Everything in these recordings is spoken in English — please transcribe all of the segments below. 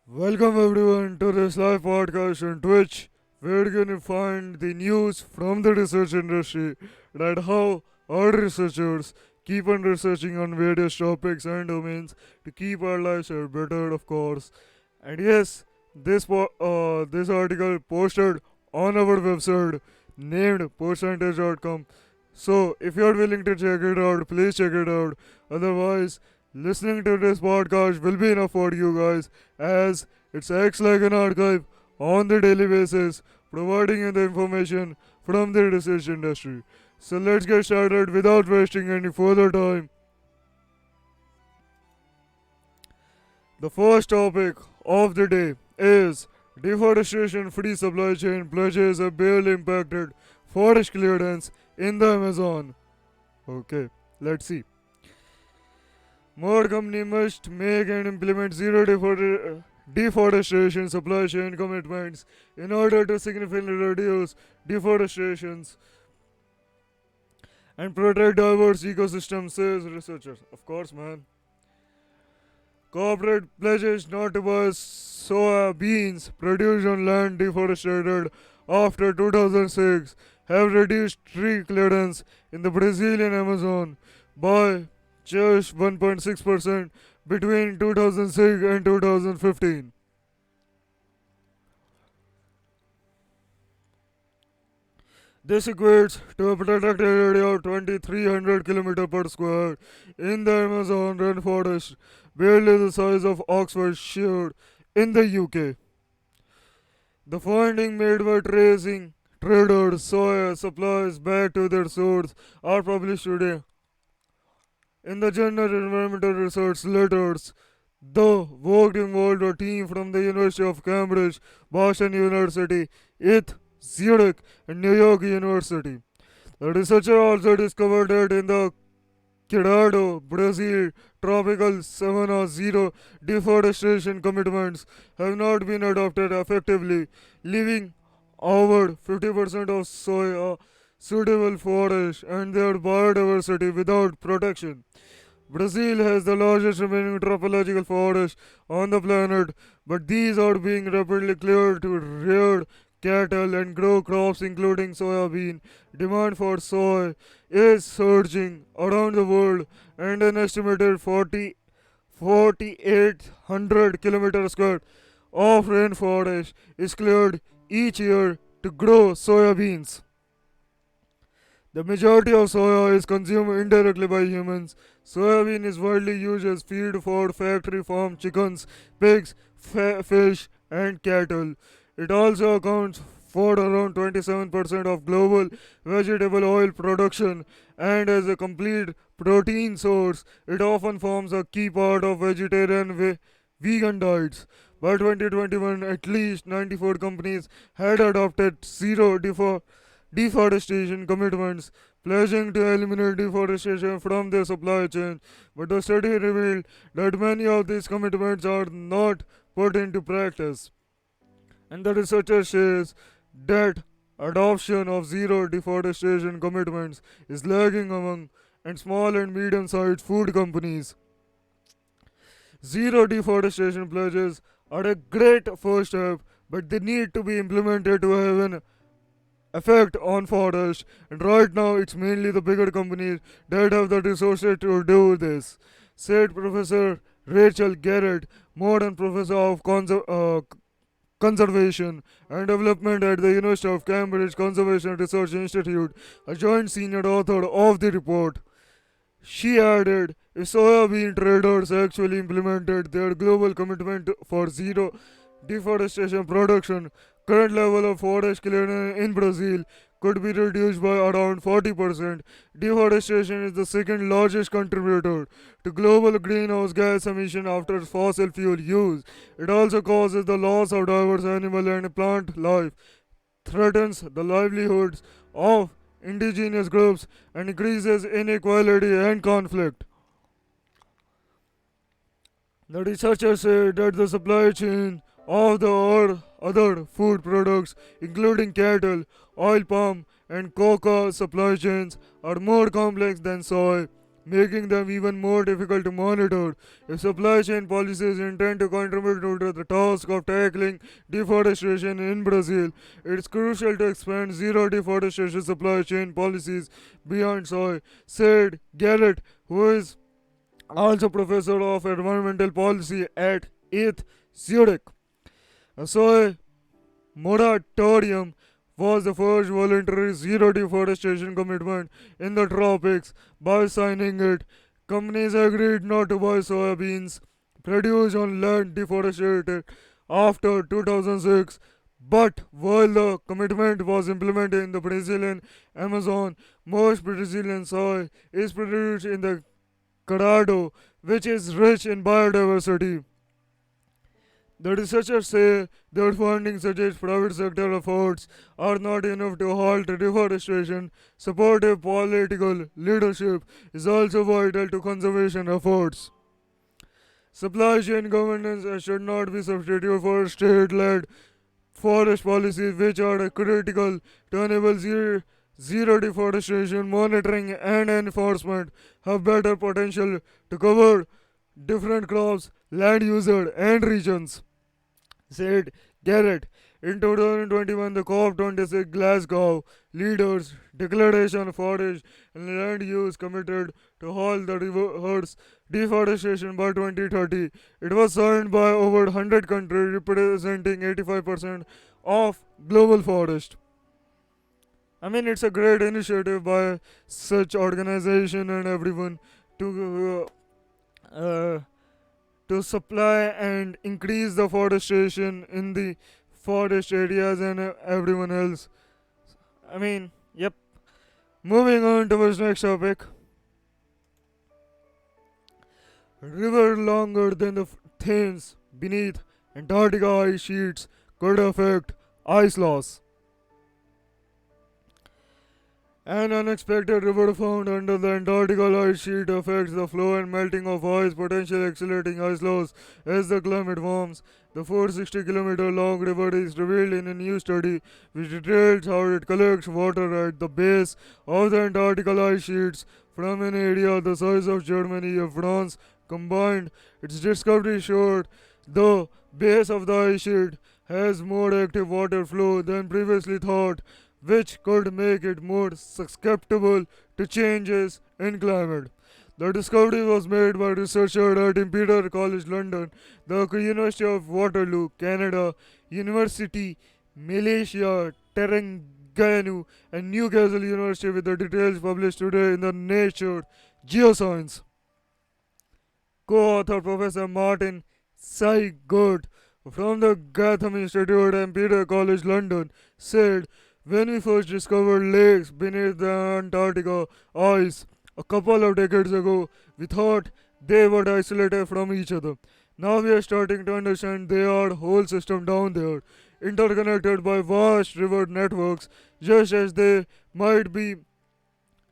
Welcome everyone to this live podcast on Twitch, where you can find the news from the research industry and how our researchers keep on researching on various topics and domains to keep our lives better, of course. And yes, this article posted on our website named percentage.com. So if you're willing to check it out, please check it out. Otherwise, listening to this podcast will be enough for you guys, as it acts like an archive on the daily basis, providing you the information from the research industry. So let's get started without wasting any further time. The first topic of the day is deforestation free supply chain pledges a barely impacted forest clearance in the Amazon. Okay, let's see. More companies must make and implement deforestation supply chain commitments in order to significantly reduce deforestation and protect diverse ecosystems, says researchers. Of course, man. Corporate pledges not to buy soya beans produced on land deforested after 2006 have reduced tree clearance in the Brazilian Amazon by just 1.6% between 2006 and 2015. This equates to a protected area of 2300 km per square in the Amazon rainforest, barely the size of Oxfordshire in the UK. The finding made by tracing traders' soya supplies back to their source are published today in the journal Environmental Research Letters. The work involved a team from the University of Cambridge, Boston University, Zurich, and New York University. The researcher also discovered that in the Cerrado, Brazil, tropical savanna zero deforestation commitments have not been adopted effectively, leaving over 50% of soya suitable forest and their biodiversity without protection. Brazil has the largest remaining tropological forest on the planet, but these are being rapidly cleared to rear cattle and grow crops including soybean. Demand for soy is surging around the world, and an estimated 4,800 kilometers square of rainforest is cleared each year to grow soybeans. The majority of soya is consumed indirectly by humans. Soybean is widely used as feed for factory farm chickens, pigs, fish, and cattle. It also accounts for around 27% of global vegetable oil production, and as a complete protein source, it often forms a key part of vegetarian vegan diets. By 2021, at least 94 companies had adopted zero deforestation commitments, pledging to eliminate deforestation from their supply chain. But the study revealed that many of these commitments are not put into practice. And the researcher says that adoption of zero deforestation commitments is lagging among and small and medium sized food companies. Zero deforestation pledges are a great first step, but they need to be implemented to have an effect on forests, and right now it's mainly the bigger companies that have the resources to do this, said Professor Rachel Garrett, modern professor of conservation and development at the University of Cambridge Conservation Research Institute, a joint senior author of the report. She added, if soybean traders actually implemented their global commitment for zero deforestation production, current level of forest clearance in Brazil could be reduced by around 40%. Deforestation is the second largest contributor to global greenhouse gas emission after fossil fuel use. It also causes the loss of diverse animal and plant life, threatens the livelihoods of indigenous groups, and increases inequality and conflict. The researchers say that the supply chain of the other food products, including cattle, oil palm, and cocoa supply chains, are more complex than soy. making them even more difficult to monitor. If supply chain policies intend to contribute to the task of tackling deforestation in Brazil, it's crucial to expand zero deforestation supply chain policies beyond soy, said Garrett, who is also professor of environmental policy at ETH Zurich. A soy moratorium was the first voluntary zero deforestation commitment in the tropics. By signing it, companies agreed not to buy soybeans produced on land deforested after 2006. But while the commitment was implemented in the Brazilian Amazon, most Brazilian soy is produced in the Cerrado, which is rich in biodiversity. The researchers say that funding suggests private sector efforts are not enough to halt deforestation. Supportive political leadership is also vital to conservation efforts. Supply chain governance should not be substituted for state-led forest policies, which are critical to enable zero deforestation. Monitoring and enforcement have better potential to cover different crops, land users, and regions, said Garrett. In 2021, the COP26 Glasgow leaders declaration forest and land use committed to halt the reverse deforestation by 2030. It was signed by over 100 countries representing 85% of global forest. I mean, it's a great initiative by such organization and everyone to uh, uh, to supply and increase the forestation in the forest areas and everyone else. I mean, yep. Moving on to our next topic. River longer than the Thames beneath Antarctica ice sheets could affect ice loss. An unexpected river found under the Antarctica ice sheet affects the flow and melting of ice, potentially accelerating ice loss as the climate warms. The 460-kilometer long river is revealed in a new study which details how it collects water at the base of the Antarctica ice sheets from an area the size of Germany and France combined. Its discovery showed the base of the ice sheet has more active water flow than previously thought, which could make it more susceptible to changes in climate. The discovery was made by researchers at Imperial College London, the University of Waterloo, Canada, University Malaysia, Terengganu, and Newcastle University, with the details published today in the Nature Geoscience. Co-author Professor Martin Seigert from the Gotham Institute at Imperial College London said, when we first discovered lakes beneath the Antarctica ice a couple of decades ago, we thought they were isolated from each other. Now we are starting to understand they are whole system down there, interconnected by vast river networks, just as they might be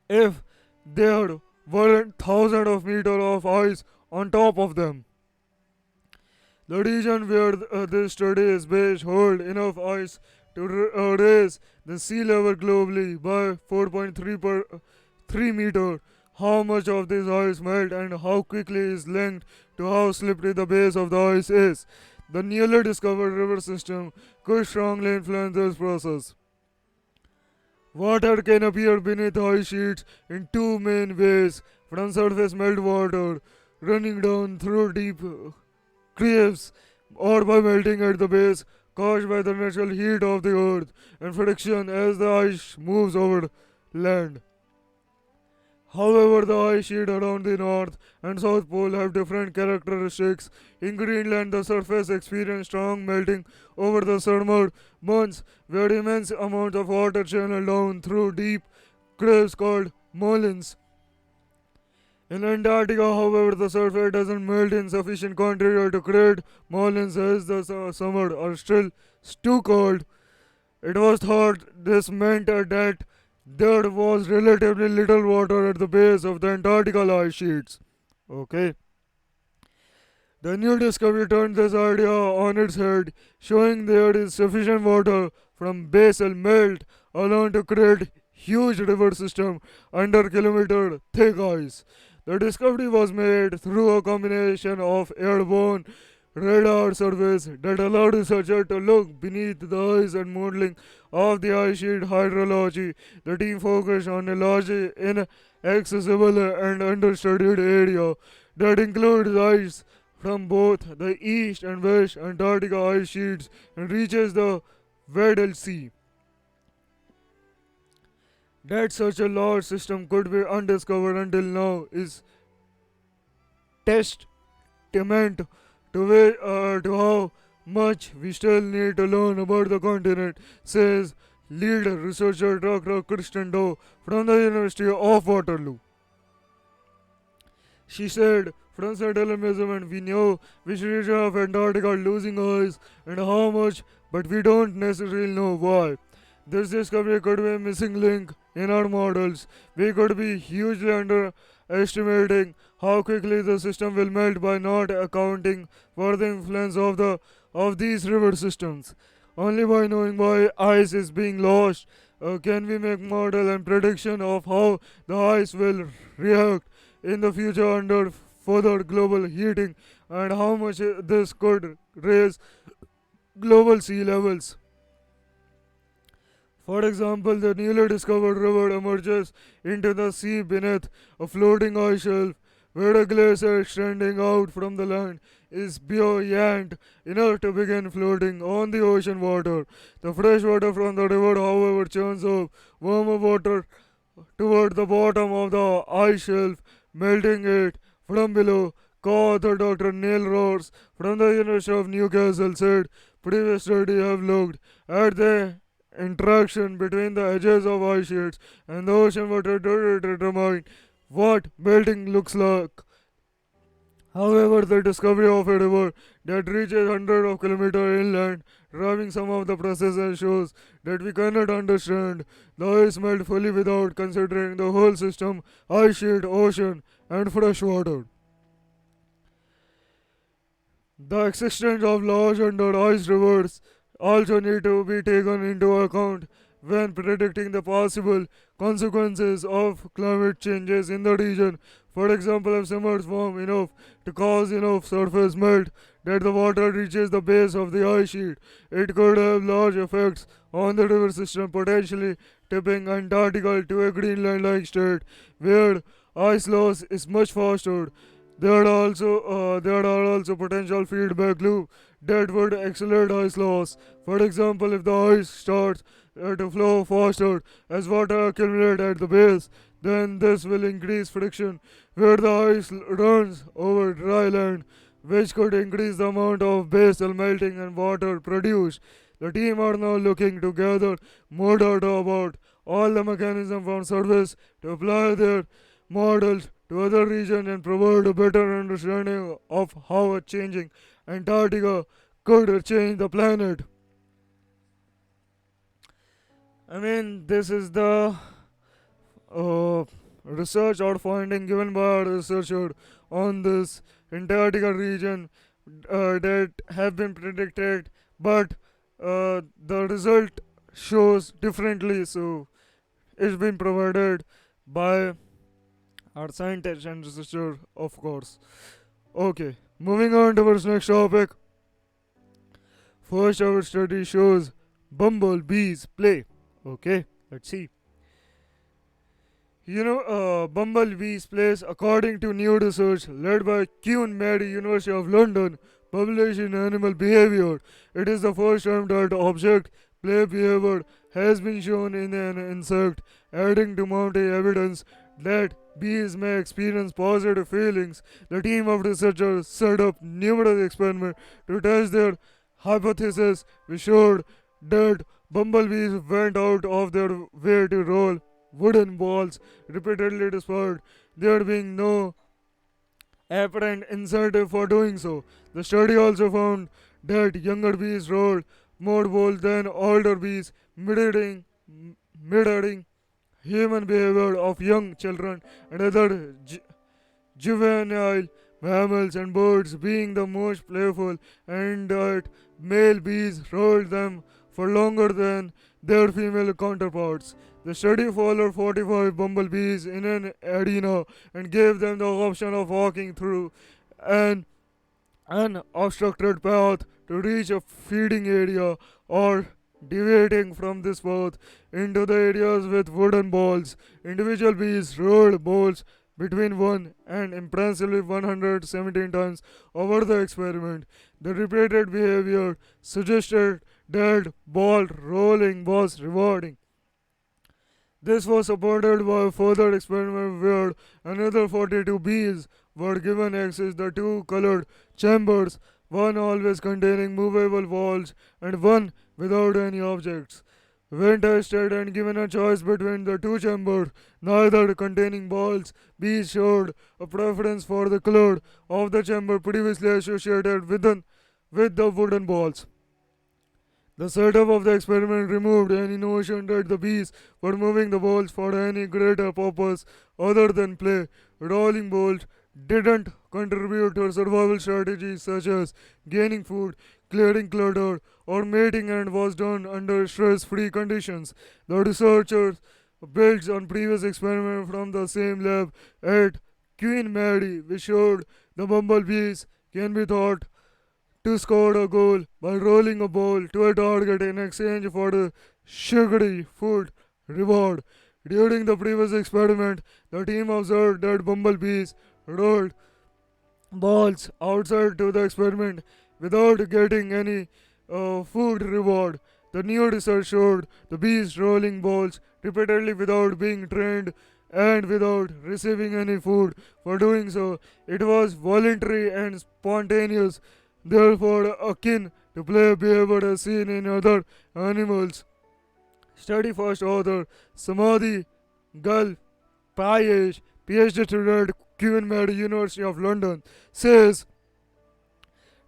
if there weren't thousands of meters of ice on top of them. The region where this study is based hold enough ice to raise the sea level globally by 4.3 per 3 meter. How much of this ice melt and how quickly is linked to how slippery the base of the ice is. The newly discovered river system could strongly influence this process. Water can appear beneath ice sheets in two main ways: from surface meltwater running down through deep crevices, or by melting at the base caused by the natural heat of the earth and friction as the ice moves over land. However, the ice sheet around the North and South Pole have different characteristics. In Greenland, the surface experiences strong melting over the summer months, where immense amounts of water channel down through deep crevices called moulins. In Antarctica, however, the surface doesn't melt in sufficient quantity to create moulins, as the summer are still too cold. It was thought this meant that there was relatively little water at the base of the Antarctica ice sheets. Okay. The new discovery turned this idea on its head, showing there is sufficient water from basal melt alone to create huge river system under kilometer thick ice. The discovery was made through a combination of airborne radar surveys that allowed researchers to look beneath the ice and modeling of the ice sheet hydrology. The team focused on a largely inaccessible and understudied area that includes ice from both the east and west Antarctica ice sheets and reaches the Weddell Sea. That such a large system could be undiscovered until now is testament to how much we still need to learn about the continent, says lead researcher Dr. Kristen Doe from the University of Waterloo. She said, from satellite measurement, we know which region of Antarctica are losing ice and how much, but we don't necessarily know why. This discovery could be a missing link in our models. We could be hugely underestimating how quickly the system will melt by not accounting for the influence of these river systems. Only by knowing why ice is being lost can we make model and prediction of how the ice will react in the future under further global heating and how much this could raise global sea levels. For example, the newly discovered river emerges into the sea beneath a floating ice shelf where a glacier extending out from the land is buoyant enough to begin floating on the ocean water. The fresh water from the river, however, churns up warmer water toward the bottom of the ice shelf, melting it from below. Co-author Dr. Neil Ross from the University of Newcastle said previous studies have looked at the interaction between the edges of ice sheets and the ocean water to determine what melting looks like. However, the discovery of a river that reaches hundreds of kilometers inland, driving some of the processes, shows that we cannot understand the ice melt fully without considering the whole system, ice sheet, ocean, and fresh water. The existence of large under ice rivers also need to be taken into account when predicting the possible consequences of climate changes in the region. For example, if summers warm enough to cause enough surface melt that the water reaches the base of the ice sheet, it could have large effects on the river system, potentially tipping Antarctica to a Greenland-like state where ice loss is much faster. There are also potential feedback loop that would accelerate ice loss. For example, if the ice starts to flow faster as water accumulates at the base, then this will increase friction where the ice runs over dry land, which could increase the amount of basal melting and water produced. The team are now looking to gather more data about all the mechanisms from surface to apply their models to other regions and provide a better understanding of how a changing Antarctica could change the planet. I mean, this is the uh, research or finding given by a researcher on this Antarctica region that have been predicted, but the result shows differently. So it's been provided by our scientist and researcher, of course. Okay, moving on to our next topic. First, our study shows bumblebees play. Okay, let's see. Bumblebees plays according to new research led by Queen Mary University of London, published in Animal Behavior. It is the first time that object play behavior has been shown in an insect, adding to mounting evidence that bees may experience positive feelings. The team of researchers set up numerous experiments to test their hypothesis, which showed that bumblebees went out of their way to roll wooden balls repeatedly despite there being no apparent incentive for doing so. The study also found that younger bees rolled more balls than older bees, mirroring human behavior of young children and other juvenile mammals and birds being the most playful, and that male bees rolled them for longer than their female counterparts. The study followed 45 bumblebees in an arena and gave them the option of walking through an unobstructed path to reach a feeding area or deviating from this path into the areas with wooden balls. Individual bees rolled balls between 1 and impressively 117 times over the experiment. The repeated behavior suggested that ball rolling was rewarding. This was supported by a further experiment where another 42 bees were given access to two colored chambers, one always containing movable walls and one without any objects. When tested and given a choice between the two chambers, neither containing balls, bees showed a preference for the color of the chamber previously associated with the wooden balls. The setup of the experiment removed any notion that the bees were moving the balls for any greater purpose other than play. Rolling balls didn't contribute to survival strategies such as gaining food, clearing clutter, or mating and was done under stress-free conditions. The researchers built on previous experiments from the same lab at Queen Mary, which showed the bumblebees can be taught to score a goal by rolling a ball to a target in exchange for the sugary food reward. During the previous experiment, the team observed that bumblebees rolled balls outside to the experiment without getting any food reward. The new research showed the bees rolling balls repeatedly without being trained and without receiving any food for doing so. It was voluntary and spontaneous, therefore akin to play behavior as seen in other animals. Study first author Samadhi Gal Payesh, PhD student, Queen Mary University of London, says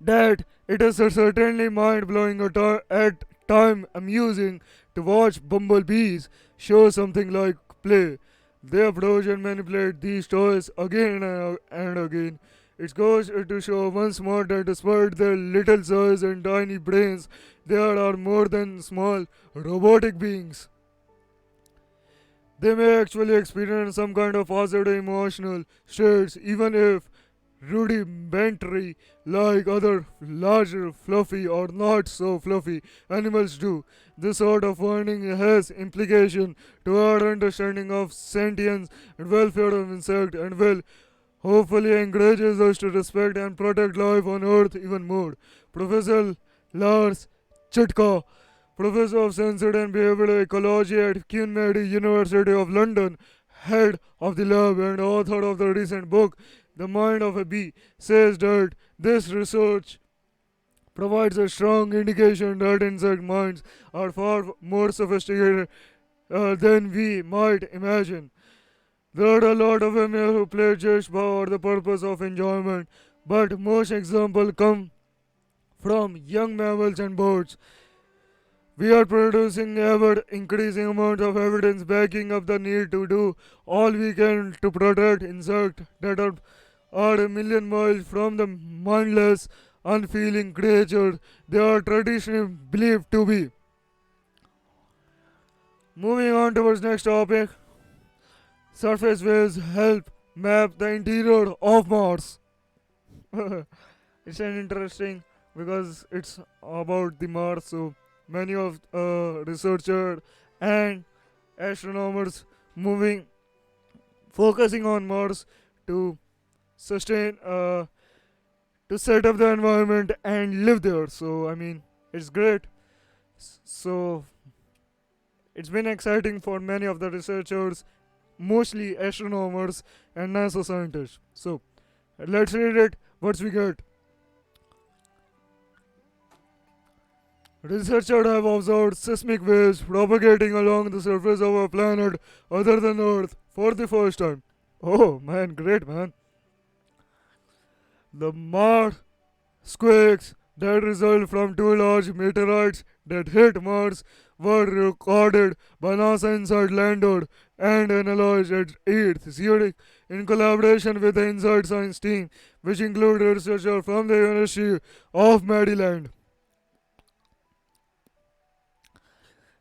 that it is certainly mind-blowing at time amusing to watch bumblebees show something like play. They approach and manipulate these toys again and again. It goes to show once more that despite their little size and tiny brains, they are more than small robotic beings. They may actually experience some kind of positive emotional states, even if rudimentary, like other larger, fluffy, or not so fluffy animals do. This sort of warning has implication to our understanding of sentience and welfare of insect and will hopefully encourages us to respect and protect life on Earth even more. Professor Lars Chitka, Professor of Sensory and Behavioral Ecology at Queen Mary University of London, head of the lab and author of the recent book The Mind of a Bee, says that this research provides a strong indication that insect minds are far more sophisticated than we might imagine. There are a lot of women who play just for the purpose of enjoyment, but most examples come from young mammals and birds. We are producing ever increasing amounts of evidence backing up the need to do all we can to protect insects that are a million miles from the mindless, unfeeling creatures they are traditionally believed to be. Moving on towards next topic, surface waves help map the interior of Mars. It's an interesting because it's about the Mars, so many of researchers and astronomers moving focusing on Mars to sustain to set up the environment and live there. So I mean it's great. So it's been exciting for many of the researchers, mostly astronomers and NASA scientists. So let's read it. What we get. Researchers have observed seismic waves propagating along the surface of a planet other than Earth for the first time. Oh man, great man. The Mars quakes that result from two large meteorites that hit Mars were recorded by NASA inside lander and analyzed at 8th Zurich in collaboration with the Inside Science team, which include researchers from the University of Maryland.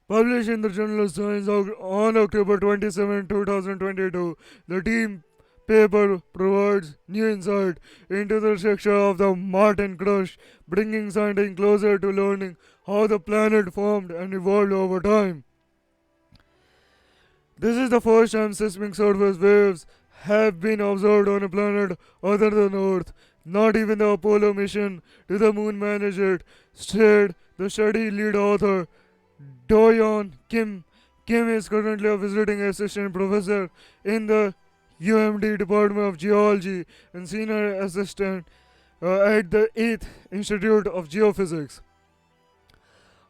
Published in the journal Science on October 27, 2022, the team paper provides new insight into the structure of the Martian crust, bringing scientists closer to learning how the planet formed and evolved over time. This is the first time seismic surface waves have been observed on a planet other than Earth. Not even the Apollo mission to the moon managed it, said the study lead author Doyon Kim. Kim is currently a visiting assistant professor in the UMD Department of Geology and senior assistant at the 8th Institute of Geophysics.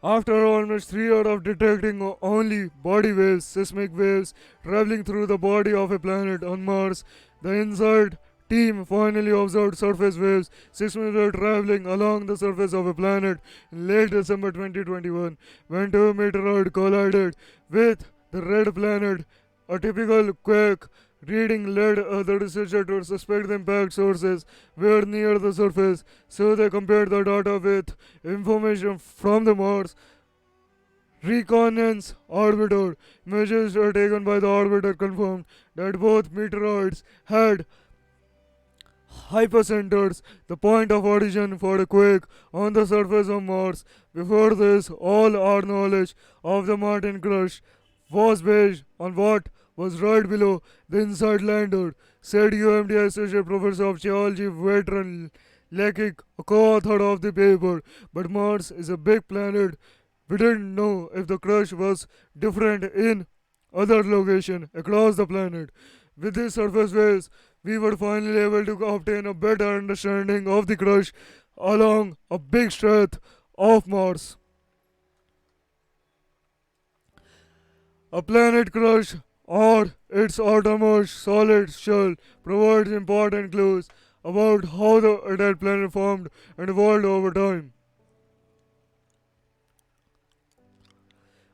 After almost 3 years of detecting only body waves, seismic waves traveling through the body of a planet on Mars, the INSIDE team finally observed surface waves seismic waves traveling along the surface of a planet in late December 2021 when two meteoroids collided with the red planet. A typical quake reading led other researchers to suspect the impact sources were near the surface, so they compared the data with information from the Mars Reconnaissance Orbiter. Measures were taken by the orbiter confirmed that both meteoroids had hypocenters, the point of origin for a quake on the surface of Mars. Before this, all our knowledge of the Martian crust was based on what was right below the inside lander, said UMD Associate Professor of Geology veteran Lekik, a co-author of the paper. But Mars is a big planet. We didn't know if the crust was different in other locations across the planet. With these surface waves, we were finally able to obtain a better understanding of the crust along a big stretch of Mars. A planet crust or its outermost solid shell provides important clues about how the adult planet formed and evolved over time.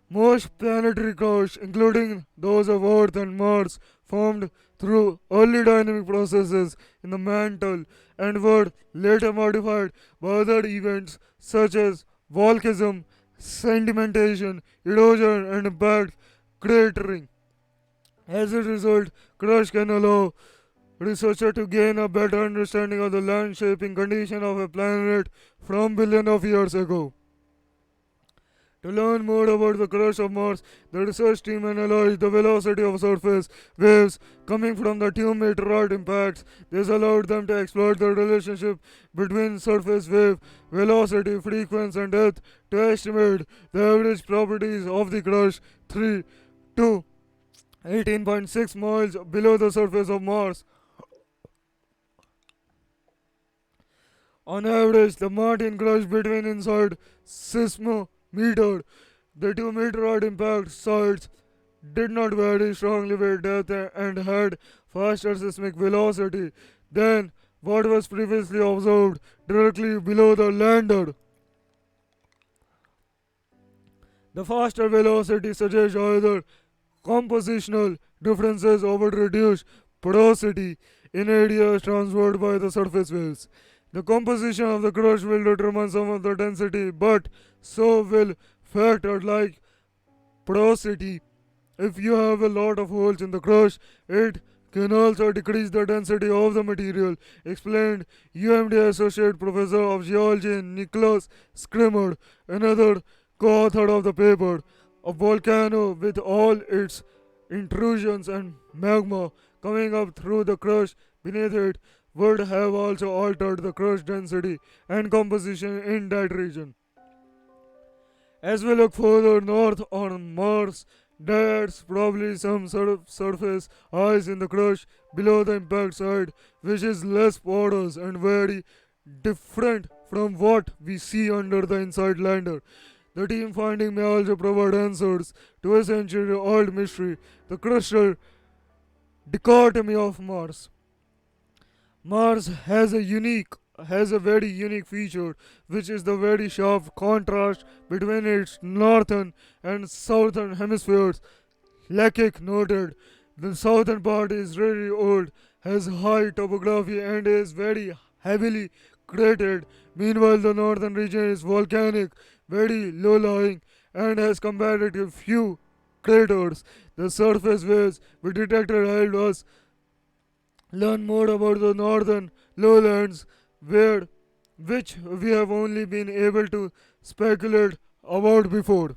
Most planetary crusts, including those of Earth and Mars, formed through early dynamic processes in the mantle and were later modified by other events such as volcanism, sedimentation, erosion, and impact cratering. As a result, crusts can allow researchers to gain a better understanding of the land shaping condition of a planet from billions of years ago. To learn more about the crust of Mars, the research team analyzed the velocity of surface waves coming from the two meteorite impacts. This allowed them to explore the relationship between surface wave velocity, frequency, and depth to estimate the average properties of the crust 3 to 18.6 miles below the surface of Mars. On average, the Martian crust between inside seismometer, the two meteorite impact sites did not vary strongly with depth and had faster seismic velocity than what was previously observed directly below the lander. The faster velocity suggests either compositional differences over reduced porosity in areas transferred by the surface waves. The composition of the crust will determine some of the density, but so will factors like porosity. If you have a lot of holes in the crust, it can also decrease the density of the material, explained UMD Associate Professor of Geology Nicholas Scrimmer, another co-author of the paper. A volcano with all its intrusions and magma coming up through the crust beneath it would have also altered the crust density and composition in that region. As we look further north on Mars, there's probably some sort of surface ice in the crust below the impact site, which is less porous and very different from what we see under the inside lander. The team finding may also provide answers to a century old mystery, the crustal dichotomy of Mars. Mars has a very unique feature, which is the very sharp contrast between its northern and southern hemispheres. Lekic noted, the southern part is really old, has high topography, and is very heavily cratered. Meanwhile, the northern region is volcanic, very low lying, and has comparative few craters. The surface waves we detected helped us learn more about the northern lowlands, where which we have only been able to speculate about before.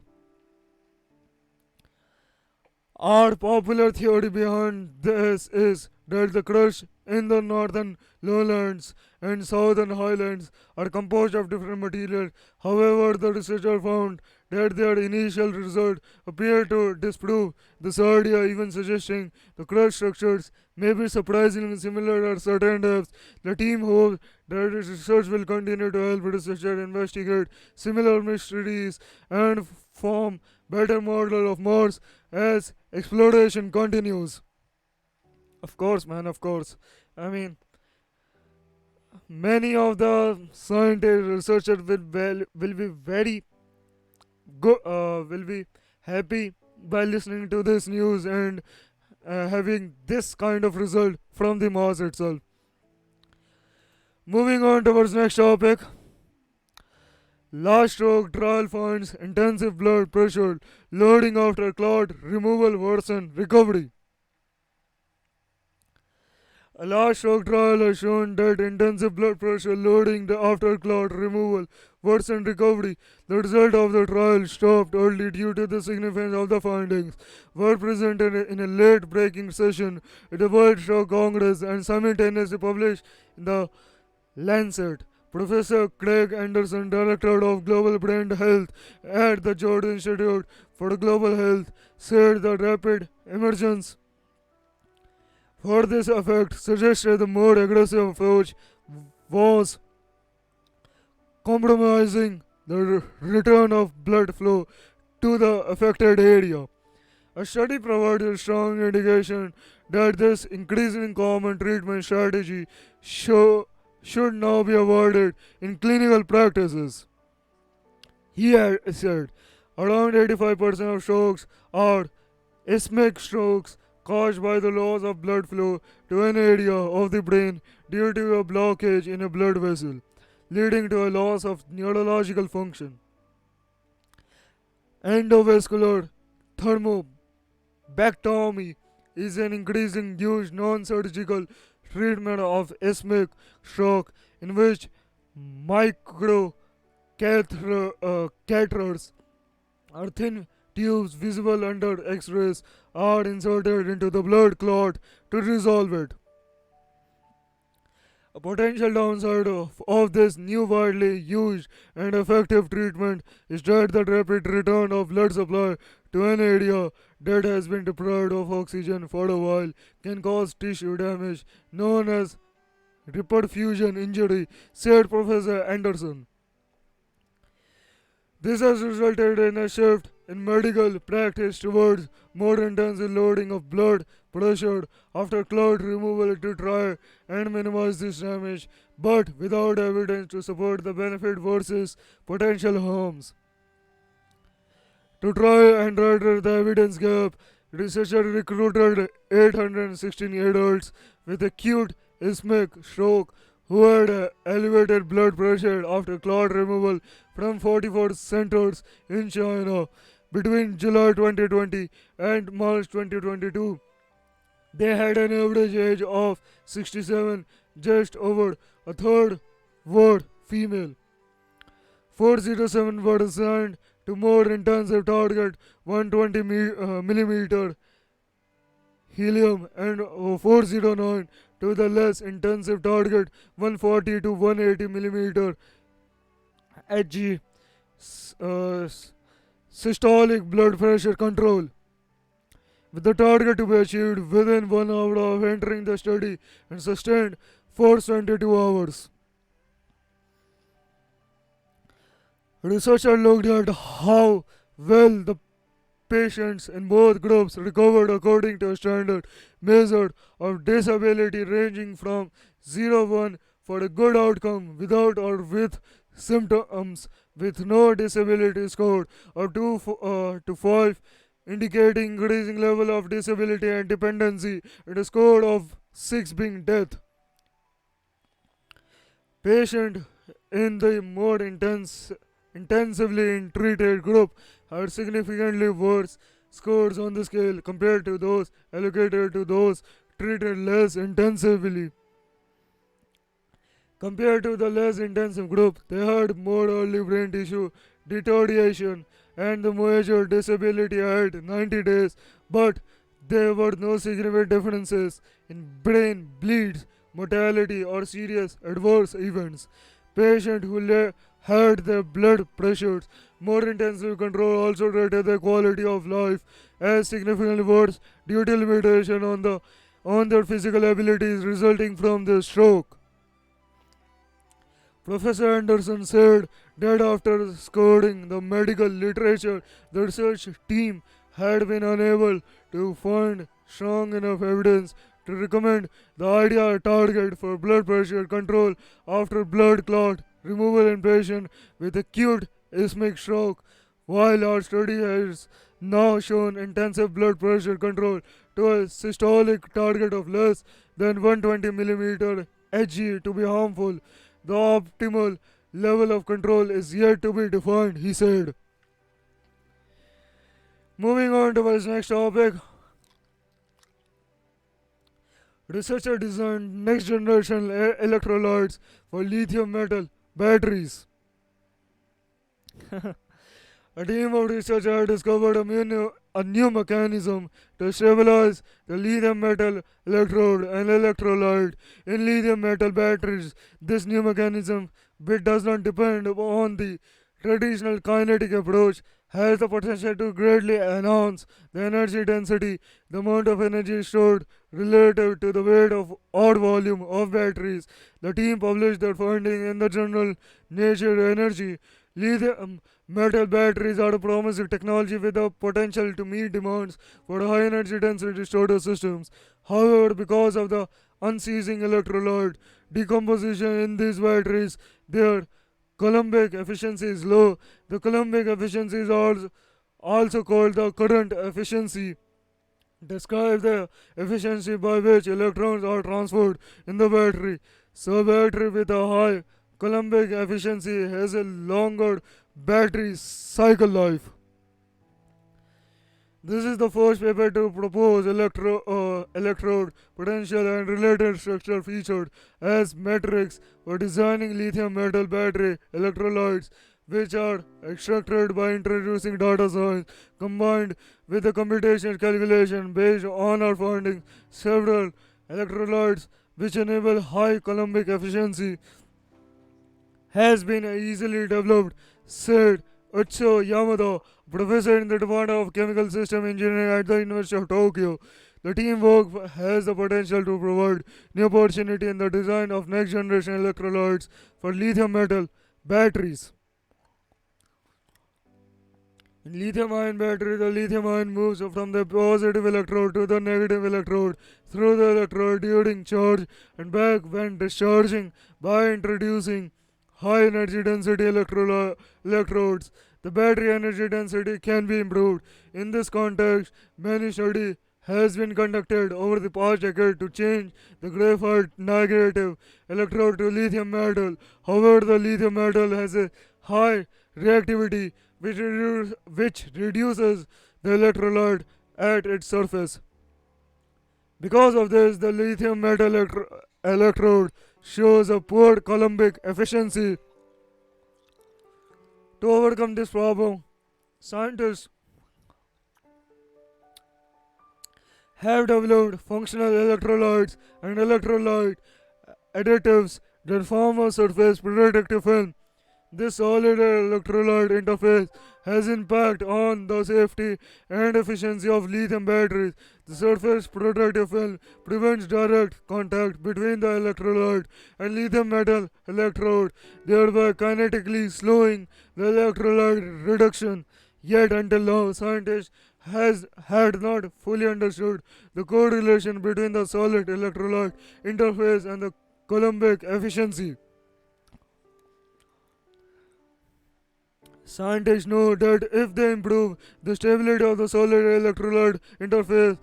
Our popular theory behind this is that the crust in the northern lowlands and southern highlands are composed of different materials. However, the researcher found that their initial result appeared to disprove this idea, even suggesting the crust structures may be surprisingly similar at certain depths. The team hopes that this research will continue to help researchers investigate similar mysteries and form better model of Mars as exploration continues. Of course, man, of course. I mean, many of the scientists, researchers will be very good, will be happy by listening to this news and having this kind of result from the Mars itself. Moving on towards next topic. Last stroke trial finds intensive blood pressure loading after clot removal worsen recovery. A large shock trial has shown that intensive blood pressure loading the after clot removal worsened recovery. The result of the trial stopped early due to the significance of the findings were presented in a late breaking session at the World Stroke Congress and simultaneously published in the Lancet. Professor Craig Anderson, Director of Global Brain Health at the George Institute for Global Health, said the rapid emergence for this effect suggested the more aggressive approach was compromising the return of blood flow to the affected area. A study provided strong indication that this increasingly common treatment strategy should now be avoided in clinical practices. He had said around 85% of strokes are ischemic strokes caused by the loss of blood flow to an area of the brain due to a blockage in a blood vessel, leading to a loss of neurological function. Endovascular thermobectomy is an increasing used non-surgical treatment of ischemic stroke in which micro catheters are thin tubes visible under X-rays are inserted into the blood clot to resolve it. A potential downside of this new widely used and effective treatment is that the rapid return of blood supply to an area that has been deprived of oxygen for a while can cause tissue damage known as reperfusion injury, said Professor Anderson. This has resulted in a shift in medical practice towards more intensive loading of blood pressure after clot removal to try and minimize this damage, but without evidence to support the benefit versus potential harms. To try and address the evidence gap, researchers recruited 816 adults with acute ischemic stroke who had elevated blood pressure after clot removal from 44 centers in China between July 2020 and March 2022. They had an average age of 67, just over a third were female. 407 were assigned to more intensive target 120 millimeter helium and 409 to the less intensive target 140 to 180 millimeter Hg systolic blood pressure control, with the target to be achieved within 1 hour of entering the study and sustained for 22 hours. Researchers looked at how well the patients in both groups recovered according to a standard measure of disability ranging from 0 1 for a good outcome without or with symptoms with no disability score or 2 to 5 indicating increasing level of disability and dependency and a score of 6 being death. Patient in the more intense intensively treated group had significantly worse scores on the scale compared to those allocated to those treated less intensively. Compared to the less intensive group, they had more early brain tissue deterioration and the major disability at 90 days, but there were no significant differences in brain bleeds, mortality, or serious adverse events. Patients who had their blood pressures more intensely controlled also rated their quality of life as significantly worse due to limitation on their physical abilities resulting from the stroke. Professor Anderson said that after scouring the medical literature, the research team had been unable to find strong enough evidence to recommend the ideal target for blood pressure control after blood clot removal in patients with acute ischemic stroke. While our study has now shown intensive blood pressure control to a systolic target of less than 120 mm Hg to be harmful, the optimal level of control is yet to be defined, he said. Moving on to his next topic, researcher designed next generation electrolytes for lithium metal batteries. A team of researchers discovered a new mechanism to stabilize the lithium metal electrode and electrolyte in lithium metal batteries. This new mechanism, which does not depend on the traditional kinetic approach, has the potential to greatly enhance the energy density, the amount of energy stored relative to the weight of or volume of batteries. The team published their findings in the journal Nature Energy. Lithium metal batteries are a promising technology with the potential to meet demands for high energy density storage systems. However, because of the unceasing electrolyte decomposition in these batteries, their Coulombic efficiency is low. The Coulombic efficiency is also called the current efficiency. Describe the efficiency by which electrons are transferred in the battery. So, a battery with a high Coulombic efficiency has a longer battery cycle life. This is the first paper to propose electrode potential and related structural features as metrics for designing lithium metal battery electrolytes, which are extracted by introducing data science combined with the computational calculation based on our findings. Several electrolytes which enable high Coulombic efficiency has been easily developed, said Utsu Yamada, professor in the Department of Chemical System Engineering at the University of Tokyo. The teamwork has the potential to provide new opportunity in the design of next generation electrolytes for lithium metal batteries. In lithium ion battery, the lithium ion moves from the positive electrode to the negative electrode through the electrode during charge and back when discharging by introducing high energy density electrodes. The battery energy density can be improved. In this context, many study has been conducted over the past decade to change the graphite negative electrode to lithium metal. However, the lithium metal has a high reactivity which reduces the electrolyte at its surface. Because of this, the lithium metal electrode shows a poor Coulombic efficiency. To overcome this problem, scientists have developed functional electrolytes and electrolyte additives that form a surface protective film. This solid electrolyte interface has impact on the safety and efficiency of lithium batteries. The surface protective film prevents direct contact between the electrolyte and lithium metal electrode, thereby kinetically slowing the electrolyte reduction. Yet until now, scientists had not fully understood the correlation between the solid electrolyte interface and the Coulombic efficiency. Scientists know that if they improve the stability of the solid electrolyte interface,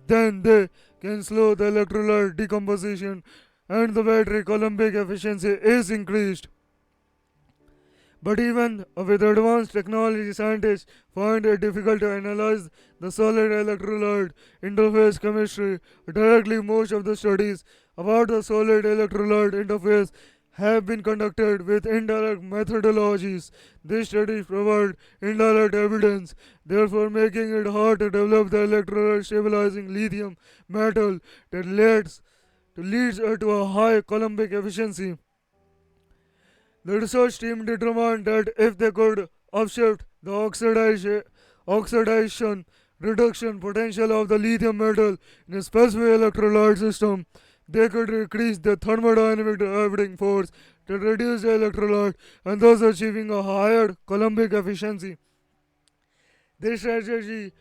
then they can slow the electrolyte decomposition and the battery Coulombic efficiency is increased. But even with advanced technology, scientists find it difficult to analyze the solid electrolyte interface chemistry directly. Most of the studies about the solid electrolyte interface have been conducted with indirect methodologies. These studies provide indirect evidence, therefore making it hard to develop the electrolyte stabilizing lithium metal that leads to a high Coulombic efficiency. The research team determined that if they could upshift the oxidation reduction potential of the lithium metal in a specific electrolyte system, they could increase the thermodynamic driving force to reduce the electrolyte and thus achieving a higher Coulombic efficiency. This strategy,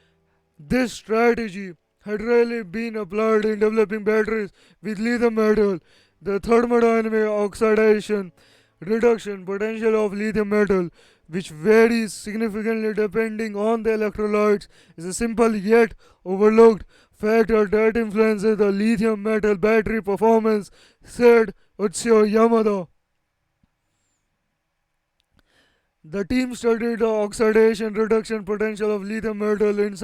this strategy had rarely been applied in developing batteries with lithium metal. The thermodynamic oxidation reduction potential of lithium metal, which varies significantly depending on the electrolytes, is a simple yet overlooked factor that influences the lithium metal battery performance, said Utsuo Yamada. The team studied the oxidation reduction potential of lithium metal in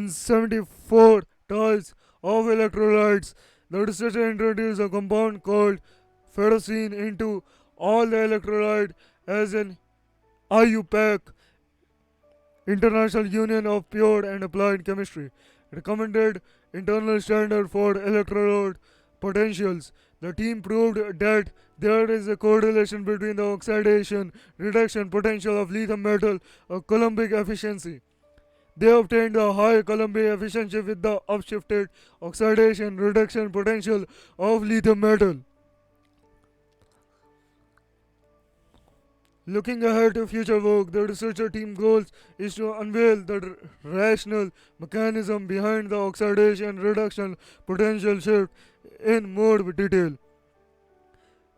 74 types of electrolytes. The researcher introduced a compound called ferrocene into all the electrolyte as an IUPAC, International Union of Pure and Applied Chemistry, recommended internal standard for electrolyte potentials. The team proved that there is a correlation between the oxidation reduction potential of lithium metal and Coulombic efficiency. They obtained a high Coulombic efficiency with the upshifted oxidation reduction potential of lithium metal. Looking ahead to future work, the researcher team goals is to unveil the rational mechanism behind the oxidation reduction potential shift in more detail.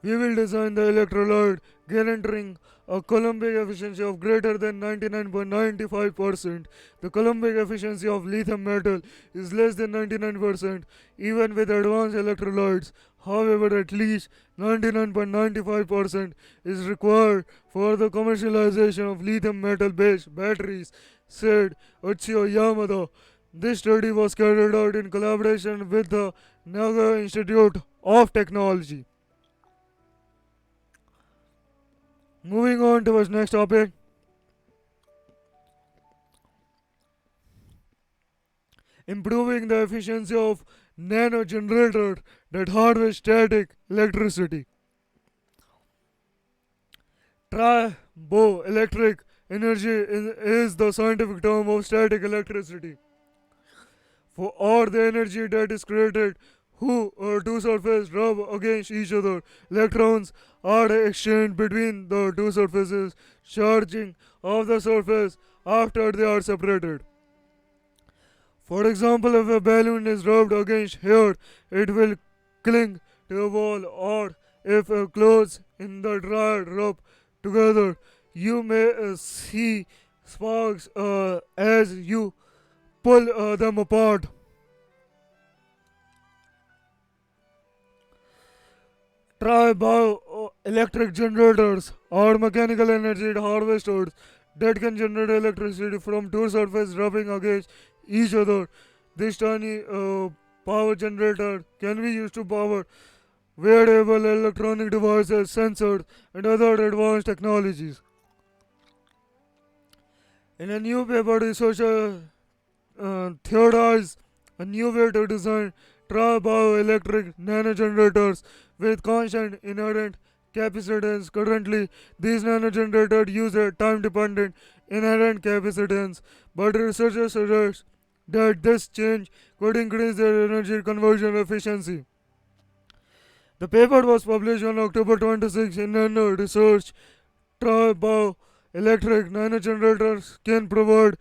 We will design the electrolyte guaranteeing a Coulombic efficiency of greater than 99.95%. The Coulombic efficiency of lithium metal is less than 99% even with advanced electrolytes. However, at least 99.95% is required for the commercialization of lithium metal based batteries, said Uchio Yamada. This study was carried out in collaboration with the Naga Institute of Technology. Moving on to our next topic, improving the efficiency of nano generator that harvest static electricity. Triboelectric energy is the scientific term of static electricity for or the energy that is created who two surfaces rub against each other. Electrons are exchanged between the two surfaces, charging of the surface after they are separated. For example, if a balloon is rubbed against air, it will cling to a wall, or if clothes in the dryer rub together, you may see sparks as you pull them apart. Try bioelectric generators or mechanical energy harvesters that can generate electricity from two surfaces rubbing against each other. This tiny power generator can be used to power wearable electronic devices, sensors, and other advanced technologies. In a new paper, researchers theorized a new way to design bioelectric nanogenerators with constant inherent capacitance. Currently, these nanogenerators use a time-dependent inherent capacitance, but researchers suggest that this change could increase their energy conversion efficiency. The paper was published on October 26 in Nano Research. Bioelectric nanogenerators can provide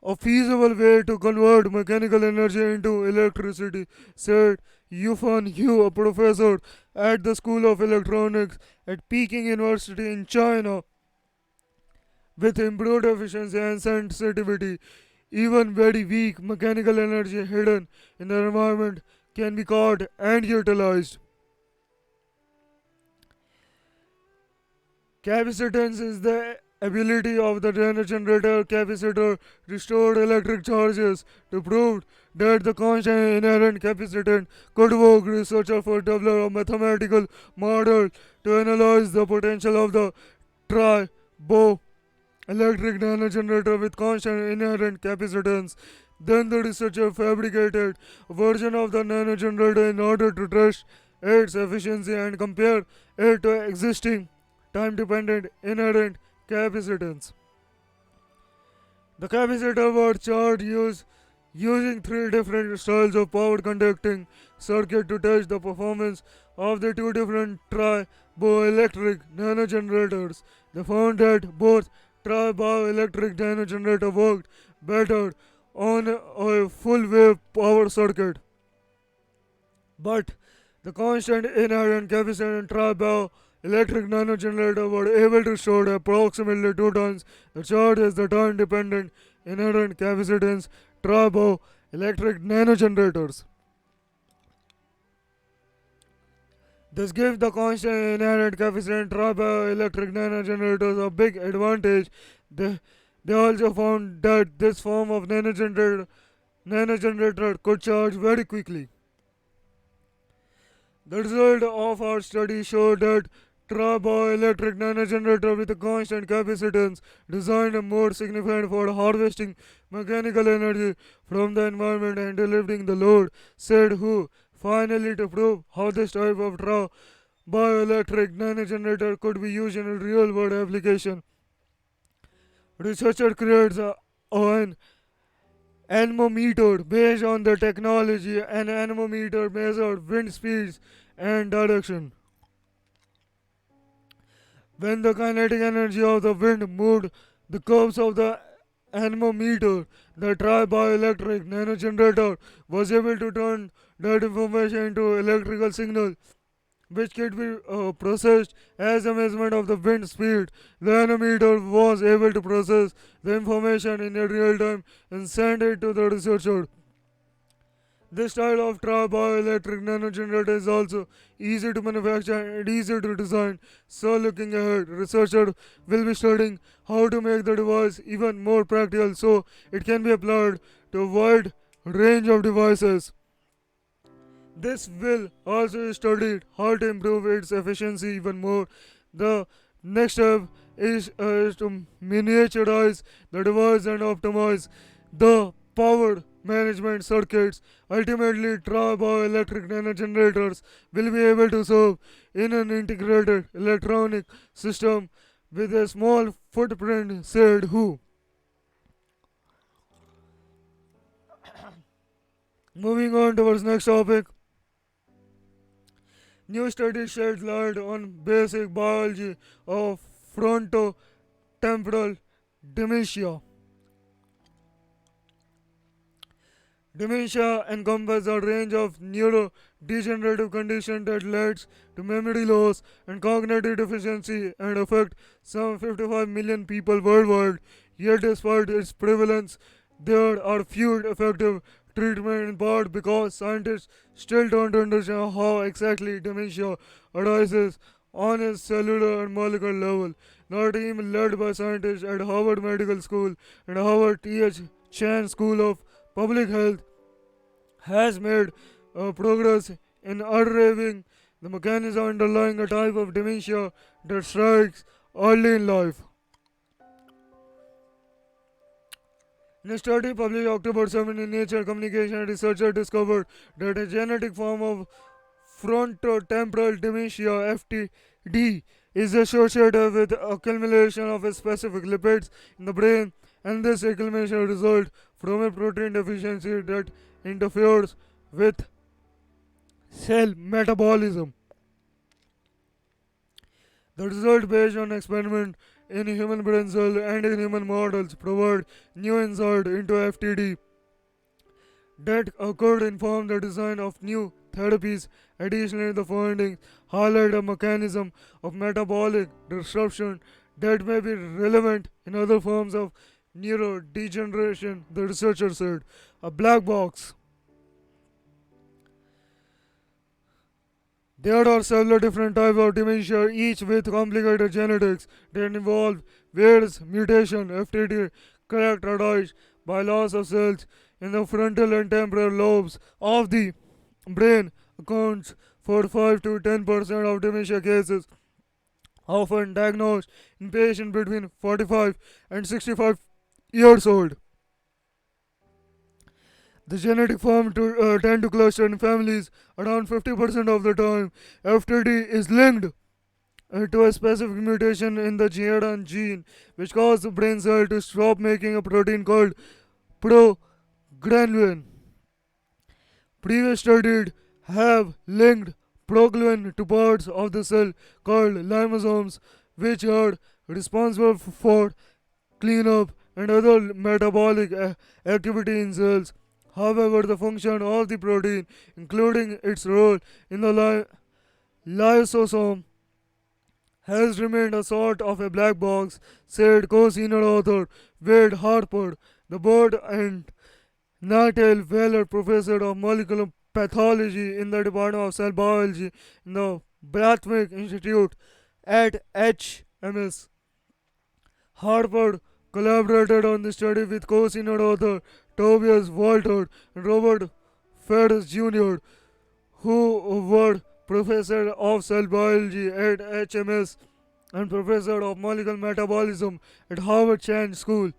a feasible way to convert mechanical energy into electricity, said Yufan Hu, a professor at the School of Electronics at Peking University in China. With improved efficiency and sensitivity, even very weak mechanical energy hidden in the environment can be caught and utilized. Capacitance is the ability of the generator capacitor to store electric charges. To prove that the constant inherent capacitance could work, researchers for develop a mathematical model to analyze the potential of the tri-bo electric nanogenerator with constant inherent capacitance. Then the researcher fabricated a version of the nanogenerator in order to test its efficiency and compare it to existing time-dependent inherent capacitance. The capacitor was charged using three different styles of power conducting circuit to test the performance of the two different tri-bioelectric nanogenerators. They found that both tri-bioelectric nanogenerator worked better on a full wave power circuit, but the constant inherent capacitance tri-bioelectric nanogenerator were able to store approximately two times the charge as the time-dependent inherent capacitance tri-bioelectric nanogenerators. This gives the constant inherent capacitance tri-bioelectric nanogenerators a big advantage. They, they also found that this form of nanogenerator could charge very quickly. The result of our study showed that tri-bioelectric nanogenerator with a constant capacitance designed and more significant for harvesting mechanical energy from the environment and delivering the load, said Hu. Finally, to prove how this type of tri-bioelectric nanogenerator could be used in a real-world application, researcher creates an anemometer based on the technology. An anemometer measures wind speeds and direction. When the kinetic energy of the wind moved the curves of the anemometer, the tri-bioelectric nanogenerator was able to turn that information into electrical signal which could be processed as a measurement of the wind speed. The anemometer was able to process the information in a real time and send it to the researcher. This style of tri-bioelectric nanogenerator is also easy to manufacture and easy to design. So looking ahead, researchers will be studying how to make the device even more practical so it can be applied to a wide range of devices. This will also study how to improve its efficiency even more. The next step is to miniaturize the device and optimize the power management circuits. Ultimately, tri-bioelectric nanogenerators will be able to serve in an integrated electronic system with a small footprint, said Hu. Moving on towards next topic. New studies shed light on basic biology of frontotemporal dementia. Dementia encompasses a range of neurodegenerative conditions that leads to memory loss and cognitive deficiency and affect some 55 million people worldwide. Yet, despite its prevalence, there are few effective treatments in part because scientists still don't understand how exactly dementia arises on a cellular and molecular level. The team, led by scientists at Harvard Medical School and Harvard T.H. Chan School of Public Health, has made progress in unraving the mechanism underlying a type of dementia that strikes early in life. In a study published October 7 in Nature Communication, researchers discovered that a genetic form of frontotemporal dementia (FTD) is associated with accumulation of specific lipids in the brain, and this accumulation results from a protein deficiency that interferes with cell metabolism. The result, based on experiment in human brain cells and in human models, provide new insight into FTD that could inform the design of new therapies. Additionally, the findings highlight a mechanism of metabolic disruption that may be relevant in other forms of neurodegeneration, the researcher said. A black box. There are several different types of dementia, each with complicated genetics that involve various mutation. FTD characterized by loss of cells in the frontal and temporal lobes of the brain accounts for 5 to 10% of dementia cases, often diagnosed in patients between 45 and 65 years old. The genetic form tend to cluster in families around 50% of the time. FTD is linked to a specific mutation in the GRN gene, which causes the brain cell to stop making a protein called progranulin. Previous studies have linked progranulin to parts of the cell called lysosomes, which are responsible for cleanup and other metabolic activity in cells. However, the function of the protein, including its role in the lysosome, has remained a sort of a black box, said co-senior author Wade Harper, the Bird and Natal Weller Professor of Molecular Pathology in the Department of Cell Biology in the Brathwaite Institute at HMS. Harper collaborated on the study with co-senior author Tobias Walter and Robert Ferris Jr., who were professor of cell biology at HMS and professor of molecular metabolism at Harvard Chan School.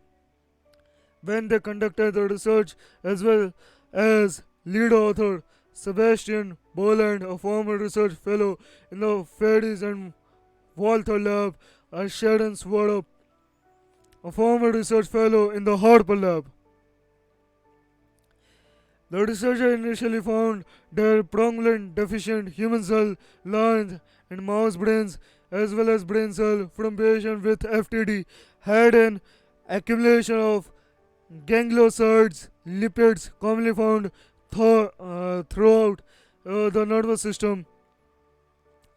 When they conducted the research, as well as lead author Sebastian Boland, a former research fellow in the Ferris and Walter Lab, and Sharon Swarup, a former research fellow in the Harper Lab. The researcher initially found that progranulin deficient human cell lines and mouse brains, as well as brain cells from patients with FTD, had an accumulation of gangliosides, lipids commonly found throughout the nervous system.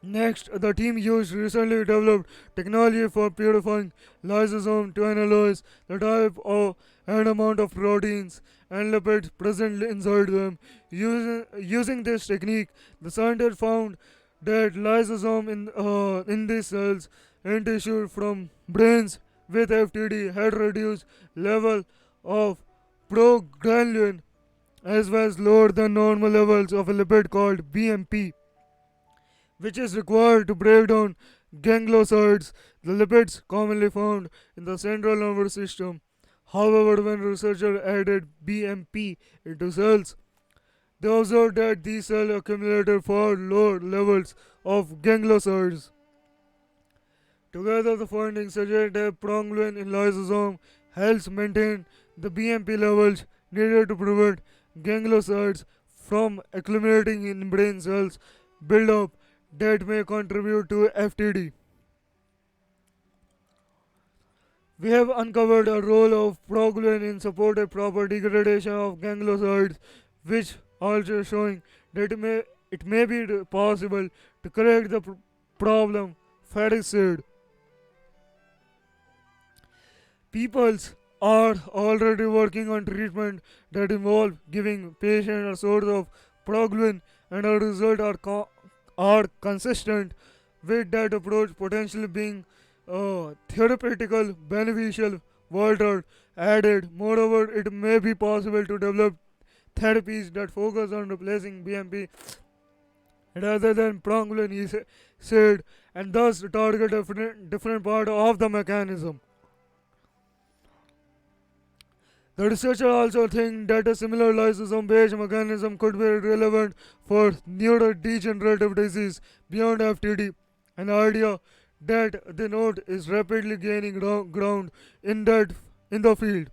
Next, the team used recently developed technology for purifying lysosomes to analyze the type of and amount of proteins and lipids present inside them. Using this technique, the scientists found that lysosome in these cells and tissue from brains with FTD had reduced level of progranulin as well as lower than normal levels of a lipid called BMP, which is required to break down gangliosides, the lipids commonly found in the central nervous system. However, when researchers added BMP into cells, they observed that these cells accumulated far lower levels of gangliosides. Together, the findings suggest that progranulin in lysosome helps maintain the BMP levels needed to prevent gangliosides from accumulating in brain cells buildup that may contribute to FTD. We have uncovered a role of progranulin in supported proper degradation of gangliosides, which also showing that it may be possible to correct the problem. Ferris said. Peoples are already working on treatment that involve giving patients a source of progranulin, and our results are consistent with that approach potentially being therapeutical beneficial. Walter added, moreover, it may be possible to develop therapies that focus on replacing BMP rather than progranulin, he said, and thus target different part of the mechanism. The researchers also think that a similar lysosome-based mechanism could be relevant for neurodegenerative disease beyond FTD, an idea that they note is rapidly gaining ground in the field.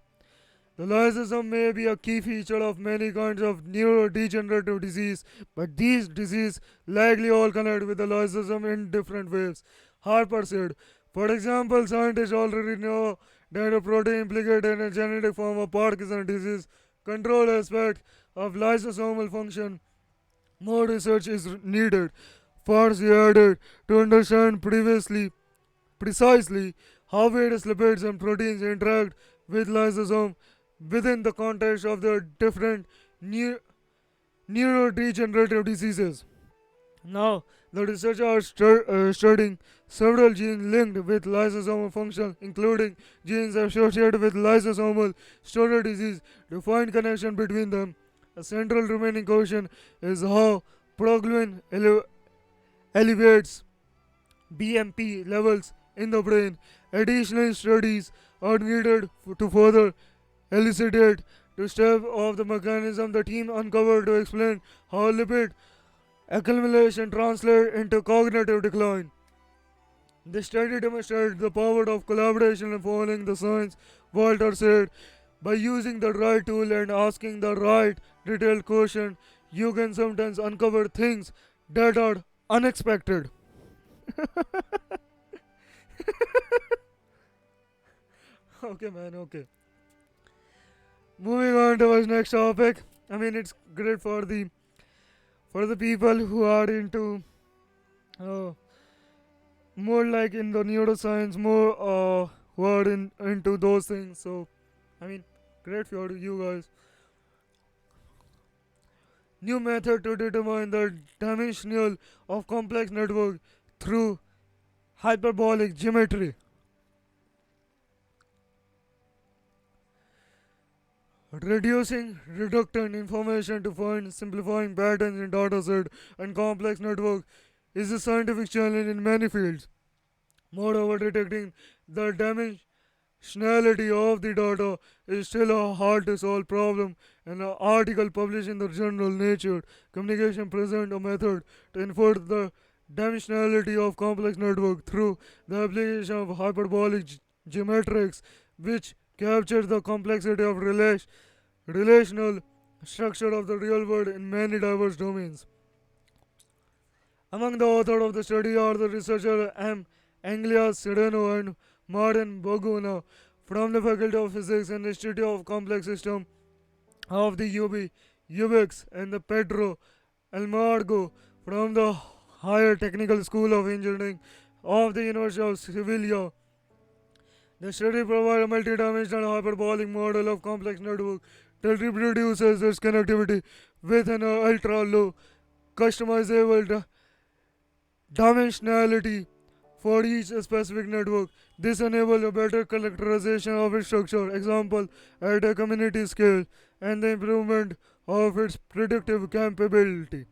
The lysosome may be a key feature of many kinds of neurodegenerative disease, but these diseases likely all connect with the lysosome in different ways. Harper said, for example, scientists already know that a protein implicated in a genetic form of Parkinson's disease control aspects of lysosomal function. More research is needed, Farsi added, to understand precisely how various lipids and proteins interact with lysosome within the context of the different neurodegenerative diseases. Now, the researchers are studying several genes linked with lysosomal function, including genes associated with lysosomal storage disease, to find connection between them. A central remaining question is how progranulin elevates BMP levels in the brain. Additional studies are needed to further elucidate the step of the mechanism the team uncovered to explain how lipid accumulation translates into cognitive decline. The study demonstrated the power of collaboration and following the science, Walter said. By using the right tool and asking the right detailed question, you can sometimes uncover things that are unexpected. Okay, man, okay. Moving on to our next topic. I mean, it's great for the people who are into uh, more like in the neuroscience, more who are into those things. So, I mean, great for you guys. New method to determine the dimensional of complex network through hyperbolic geometry. Reducing reductant information to find simplifying patterns in dataset and complex network is a scientific challenge in many fields. Moreover, detecting the dimensionality of the data is still a hard to solve problem. An article published in the journal Nature Communication presents a method to infer the dimensionality of complex network through the application of hyperbolic geometrics, which captures the complexity of relational structure of the real world in many diverse domains. Among the authors of the study are the researcher M. Anglias Sedeno and Martin Boguna from the Faculty of Physics and Institute of Complex Systems of the UBX and the Pedro Almargo from the Higher Technical School of Engineering of the University of Sevilla. The study provides a multidimensional hyperbolic model of complex network that reproduces its connectivity with an ultra low customizable dimensionality for each specific network. This enables a better characterization of its structure, example at a community scale, and the improvement of its predictive capability.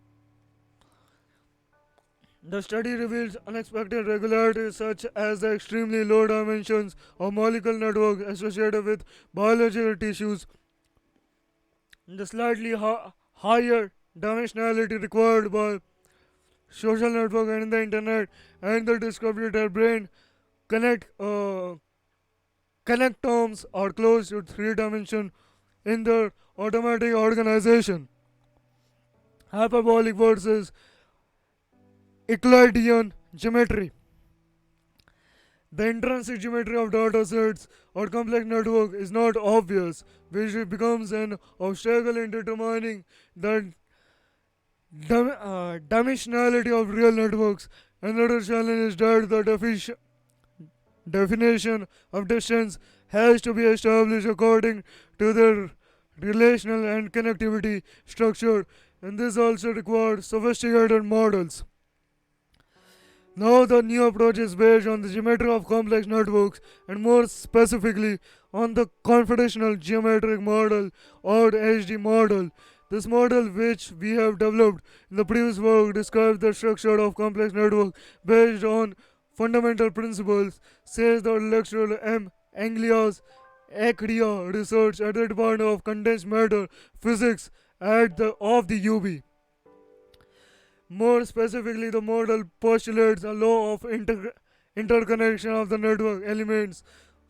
The study reveals unexpected regularities such as the extremely low dimensions of molecular network associated with biological tissues, the slightly higher dimensionality required by social network and the internet, and the discovery that brain connect connectomes are close to three dimension in their automatic organization. Hyperbolic versus Euclidean geometry. The intrinsic geometry of data sets or complex network is not obvious, which becomes an obstacle in determining the dimensionality of real networks. Another challenge is that the definition of distance has to be established according to their relational and connectivity structure, and this also requires sophisticated models. Now, the new approach is based on the geometry of complex networks and more specifically on the conformational geometric model or HD model. This model, which we have developed in the previous work, describes the structure of complex network based on fundamental principles, says the lecturer M. Anglias Acria Research at the Department of Condensed Matter Physics of the UB. More specifically, the model postulates a law of interconnection of the network elements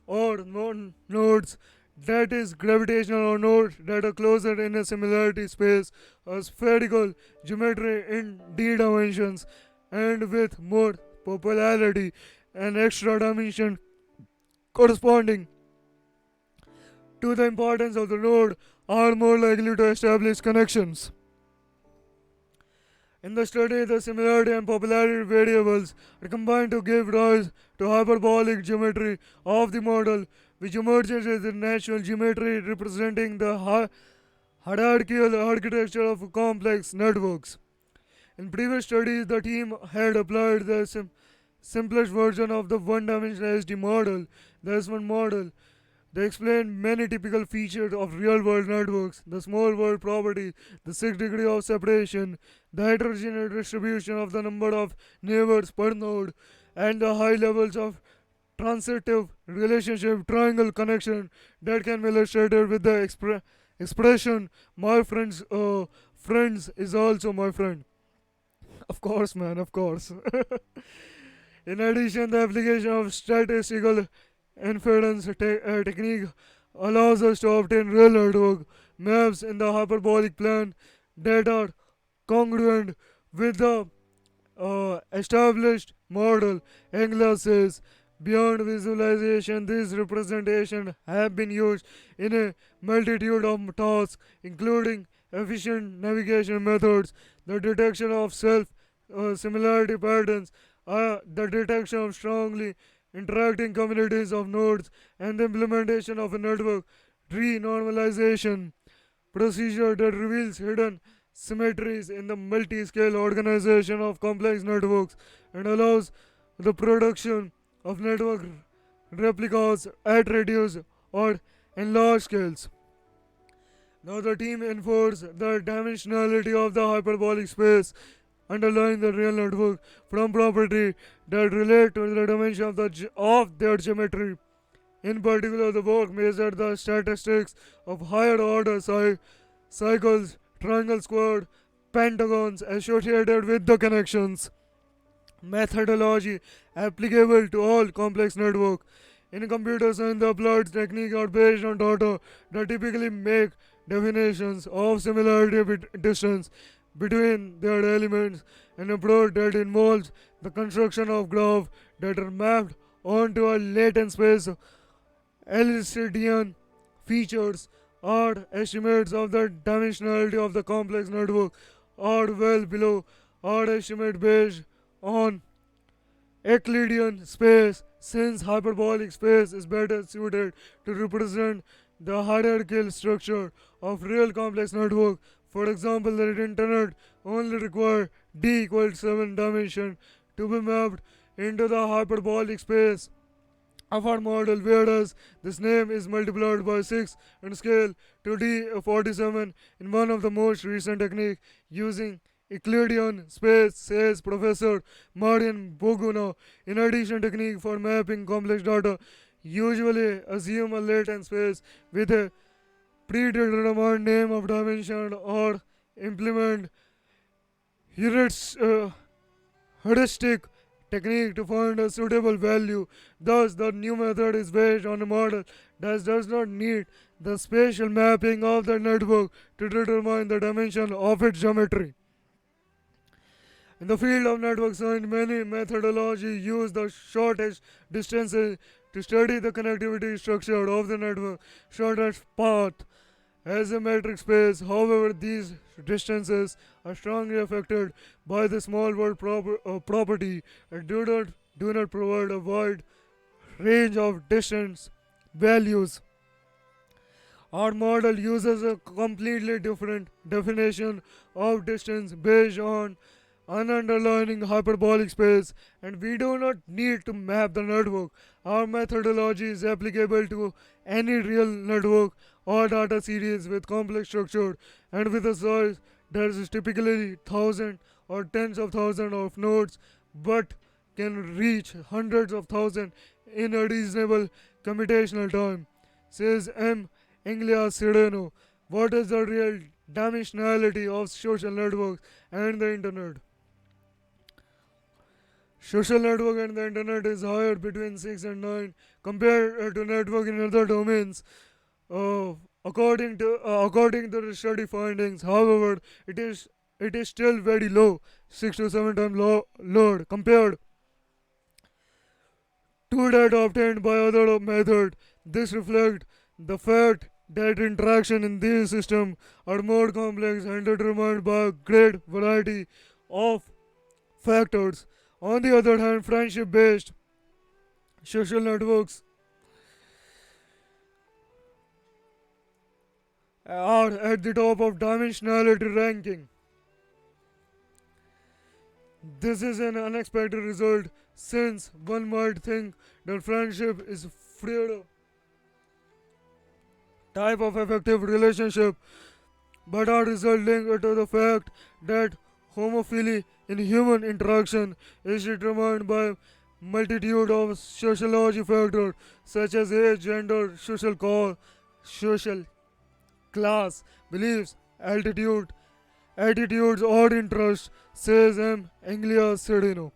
or nodes, that is, gravitational nodes that are closer in a similarity space, a spherical geometry in d dimensions, and with more popularity and extra dimension corresponding to the importance of the node, are more likely to establish connections. In the study, the similarity and popularity variables are combined to give rise to hyperbolic geometry of the model, which emerges as the natural geometry representing the hierarchical architecture of complex networks. In previous studies, the team had applied the simplest version of the one-dimensional SD model, the S1 model. They explained many typical features of real-world networks: the small world property, the 6 degree of separation, the heterogeneous distribution of the number of neighbors per node, and the high levels of transitive relationship triangle connection that can be illustrated with the expression "my friends is also my friend." Of course, man, of course. In addition, the application of statistical inference technique allows us to obtain real network maps in the hyperbolic plane that are congruent with the established model. Engler says, beyond visualization, these representations have been used in a multitude of tasks, including efficient navigation methods, the detection of self similarity patterns, the detection of strongly interacting communities of nodes, and the implementation of a network renormalization procedure that reveals hidden symmetries in the multi-scale organization of complex networks and allows the production of network replicas at reduced or enlarged scales. Now the team enforced the dimensionality of the hyperbolic space underlying the real network from property that relate to the dimension of, of their geometry. In particular, the work measured the statistics of higher order cycles, triangle squared, pentagons associated with the connections. Methodology applicable to all complex network. In computer science, the applied techniques are based on data that typically make definitions of similarity distance between their elements, an approach that involves the construction of graphs that are mapped onto a latent space. Elicidian features are estimates of the dimensionality of the complex network are well below our estimate based on Euclidean space, since hyperbolic space is better suited to represent the hierarchical structure of real complex network. For example, the internet only requires d equals 7 dimension to be mapped into the hyperbolic space of our model, whereas this name is multiplied by 6 and scale to d47 in one of the most recent techniques using Euclidean space, says Professor Marian Boguna. In addition, technique for mapping complex data usually assume a latent space with a predetermined name of dimension or implement heuristic technique to find a suitable value. Thus, the new method is based on a model that does not need the spatial mapping of the network to determine the dimension of its geometry. In the field of network science, many methodologies use the shortest distances to study the connectivity structure of the network. Shortest path as a metric space. However, these distances are strongly affected by the small world property and do not provide a wide range of distance values. Our model uses a completely different definition of distance based on an underlying hyperbolic space, and we do not need to map the network. Our methodology is applicable to any real network or data series with complex structure and with a size that is typically thousands or tens of thousands of nodes but can reach hundreds of thousands in a reasonable computational time, says M. Inglia Sedeno. What is the real dimensionality of social networks and the internet? Social network and the internet is higher between 6 and 9 compared to network in other domains. According to the study findings, however, it is still very low, 6 to 7 times lower compared to that obtained by other method. This reflects the fact that interaction in these systems are more complex and determined by a great variety of factors. On the other hand, friendship based social networks are at the top of dimensionality ranking. This is an unexpected result since one might think that friendship is freer type of effective relationship, but are resulting to the fact that homophily in human interaction is determined by multitude of sociology factors such as age, gender, social class, beliefs, attitudes or interests, says M. Anglia Sedino.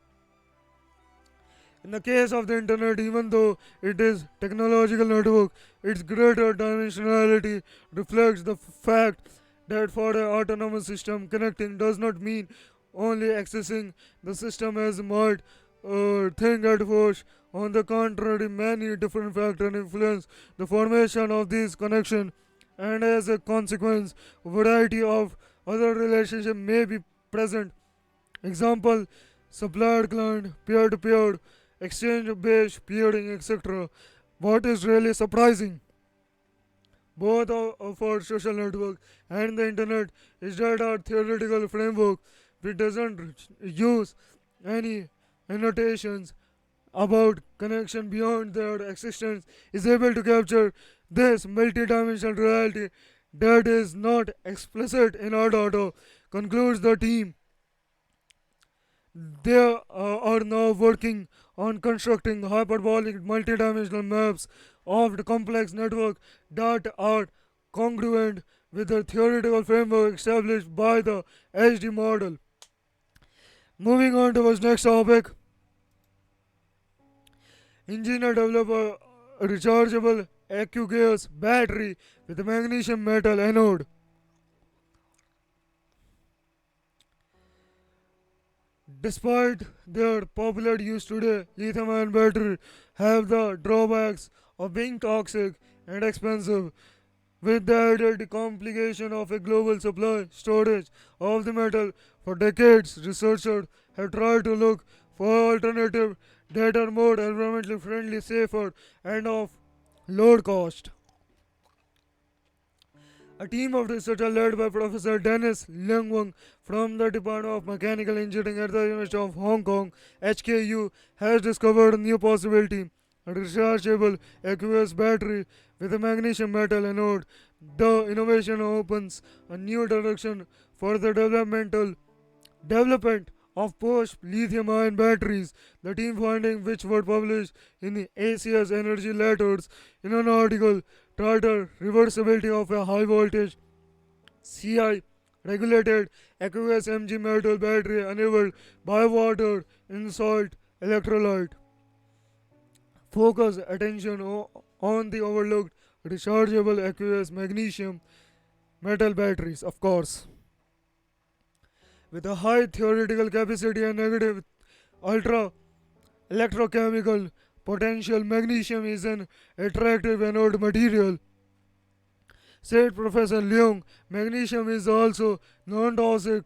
In the case of the internet, even though it is technological network, its greater dimensionality reflects the fact that for an autonomous system, connecting does not mean only accessing the system as might think at first. On the contrary, many different factors influence the formation of these connections, and as a consequence, a variety of other relationships may be present. Example: supplier client, peer to peer, exchange based peering, etc. What is really surprising, both of our social network and the internet, is that our theoretical framework, which doesn't use any annotations about connection beyond their existence, is able to capture this multidimensional reality that is not explicit in our data, concludes the team. They are now working on constructing hyperbolic multidimensional maps of the complex network that are congruent with the theoretical framework established by the HD model. Moving on to our next topic, engineer develop a rechargeable aqueous battery with a magnesium metal anode. Despite their popular use today, lithium ion batteries have the drawbacks of being toxic and expensive. With the added complication of a global supply storage of the metal, for decades researchers have tried to look for alternatives that are more environmentally friendly, safer, and of low cost. A team of researchers led by Professor Dennis Leungwang from the Department of Mechanical Engineering at the University of Hong Kong (HKU) has discovered a new possibility: a rechargeable aqueous battery with a magnesium metal anode. The innovation opens a new direction for the development of post lithium ion batteries. The team findings, which were published in the ACS Energy Letters in an article titled Reversibility of a High Voltage CI Regulated Aqueous Mg Metal Battery Enabled by Water in Salt Electrolyte, focus attention on the overlooked rechargeable aqueous magnesium metal batteries, of course. With a high theoretical capacity and negative ultra electrochemical potential, magnesium is an attractive anode material, said Professor Leung. Magnesium is also non-toxic,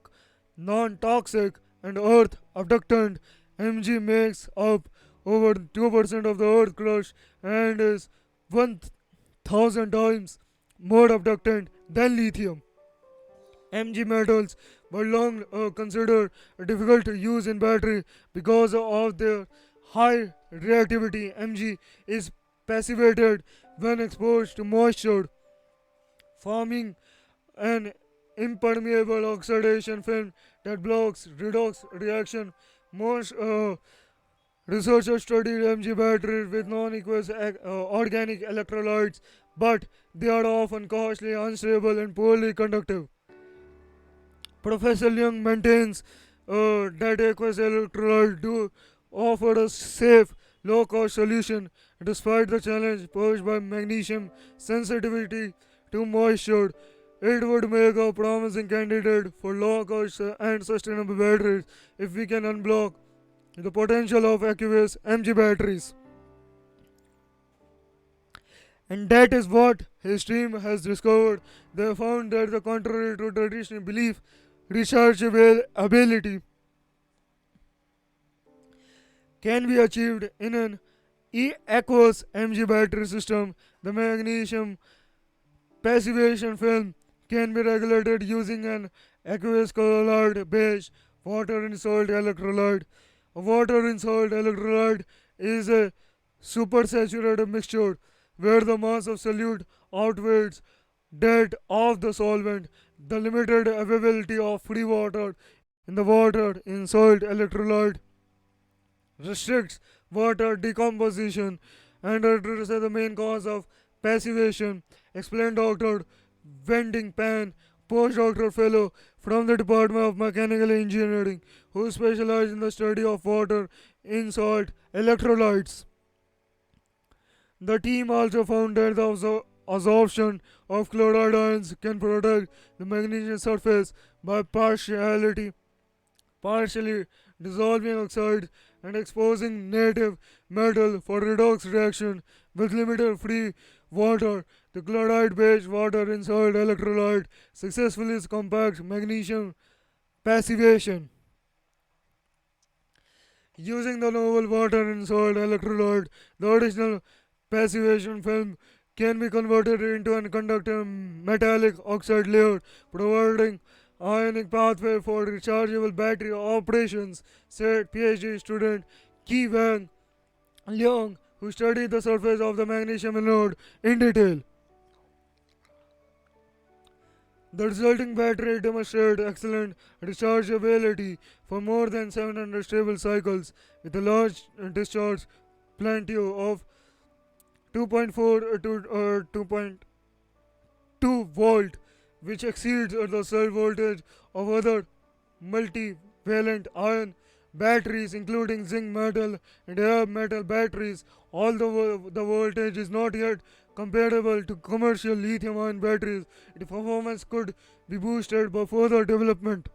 and earth abductant. Mg makes up over 2% of the earth crust and is 1000 times more abductant than lithium. Mg metals were long considered difficult to use in battery because of their high reactivity. Mg is passivated when exposed to moisture, forming an impermeable oxidation film that blocks redox reaction. Most researchers studied Mg batteries with non-aqueous organic electrolytes, but they are often costly, unstable, and poorly conductive. Professor Young maintains that aqueous electrolytes do offer a safe, low-cost solution despite the challenge posed by magnesium sensitivity to moisture. It would make a promising candidate for low-cost and sustainable batteries if we can unblock the potential of aqueous Mg batteries. And that is what his team has discovered. They found that the contrary to traditional belief, rechargeability can be achieved in an aqueous Mg battery system. The magnesium passivation film can be regulated using an aqueous colloid based Water in salt electrolyte. A water in salt electrolyte is a supersaturated mixture where the mass of solute outweighs that of the solvent. The limited availability of free water in the water in salt electrolyte restricts water decomposition and addresses the main cause of passivation, explained Dr. Wending Pan, postdoctoral fellow from the Department of Mechanical Engineering, who specialized in the study of water in salt electrolytes. The team also found that the absorption of chloride ions can protect the magnesium surface by partially dissolving oxides and exposing native metal for redox reaction with limited free water. The chloride based water in salt electrolyte successfully compacts magnesium passivation. Using the novel water in salt electrolyte, the original passivation film can be converted into a conductor metallic oxide layer, providing ionic pathway for rechargeable battery operations, said PhD student Ki Wang Leong, who studied the surface of the magnesium anode in detail. The resulting battery demonstrated excellent rechargeability for more than 700 stable cycles with a large discharge plenty of 2.4 to 2.2 volt, which exceeds the cell voltage of other multivalent ion batteries, including zinc metal and air metal batteries. Although the voltage is not yet comparable to commercial lithium ion batteries, its performance could be boosted by further development.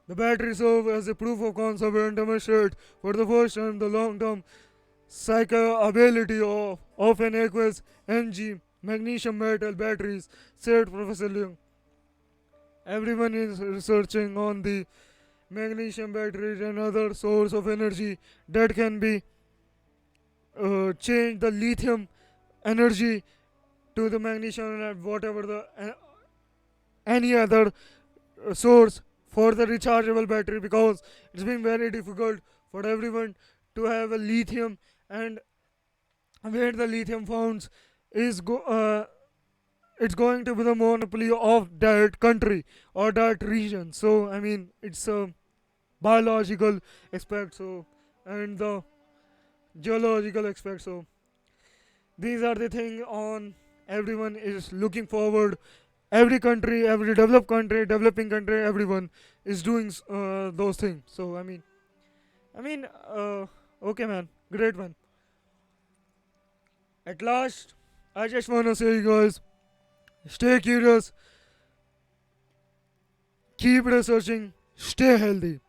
The battery serves as a proof of concept and demonstrate for the first time the long-term cyclability of an aqueous Mg magnesium metal batteries, said Professor Leung. Everyone is researching on the magnesium batteries and other source of energy that can be change the lithium energy to the magnesium and whatever the any other source for the rechargeable battery, because it's been very difficult for everyone to have a lithium, and where the lithium founds is it's going to be the monopoly of that country or that region. So I mean it's a biological aspect, so and the geological aspect. So these are the things on everyone is looking forward. Every country, every developed country, developing country, everyone is doing those things. So okay, man, great one. At last, I just wanna say, you guys, stay curious, keep researching, stay healthy.